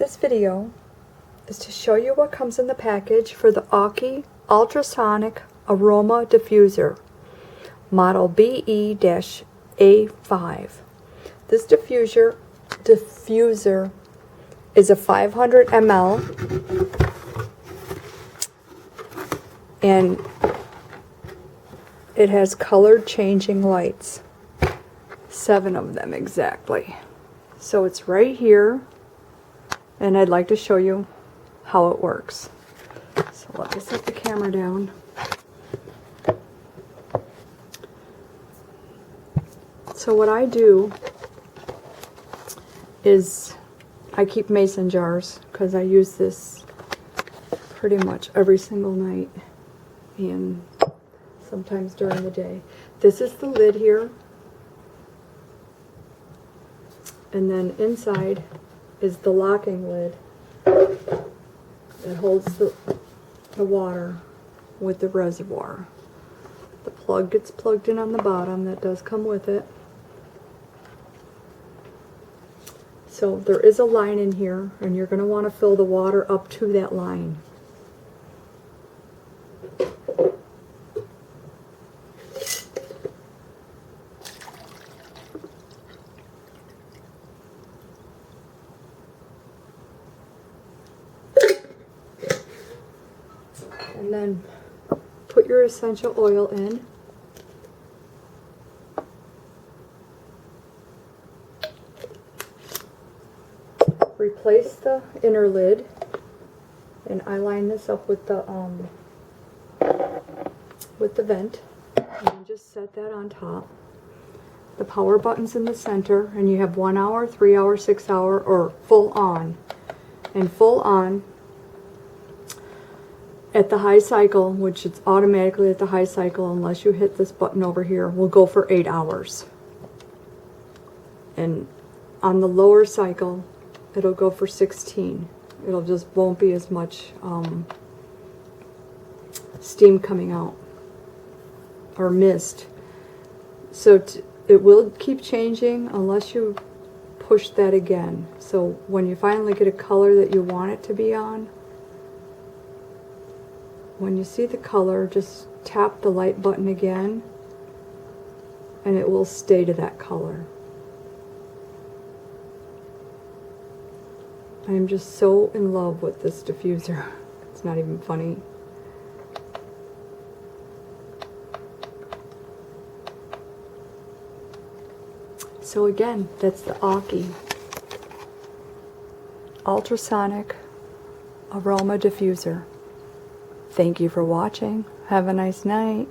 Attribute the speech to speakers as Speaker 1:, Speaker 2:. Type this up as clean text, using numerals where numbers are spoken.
Speaker 1: This video is to show you what comes in the package for the Aukey ultrasonic aroma diffuser, model BE-A5. This diffuser is a 500 ml and it has color changing lights, 7 of them exactly. So it's right here, and I'd like to show you how it works. So let me set the camera down. So what I do is I keep mason jars because I use this pretty much every single night and sometimes during the day. This is the lid here, and then inside is the locking lid that holds the water with the reservoir. The plug gets plugged in on the bottom. That does come with it. So there is a line in here, and you're going to want to fill the water up to that line. And then put your essential oil in. Replace the inner lid, and I line this up with the vent, and then just set that on top. The power button's in the center, and you have 1 hour, 3 hour, 6 hour, or full on. And full on at the high cycle, which it's automatically at the high cycle unless you hit this button over here, will go for 8 hours. And on the lower cycle, it'll go for 16. It'll just won't be as much steam coming out or mist. So it will keep changing unless you push that again. So when you finally get a color that you want it to be on, when you see the color, just tap the light button again and it will stay to that color. I am just so in love with this diffuser. It's not even funny. So again, that's the Aukey ultrasonic aroma diffuser. Thank you for watching. Have a nice night.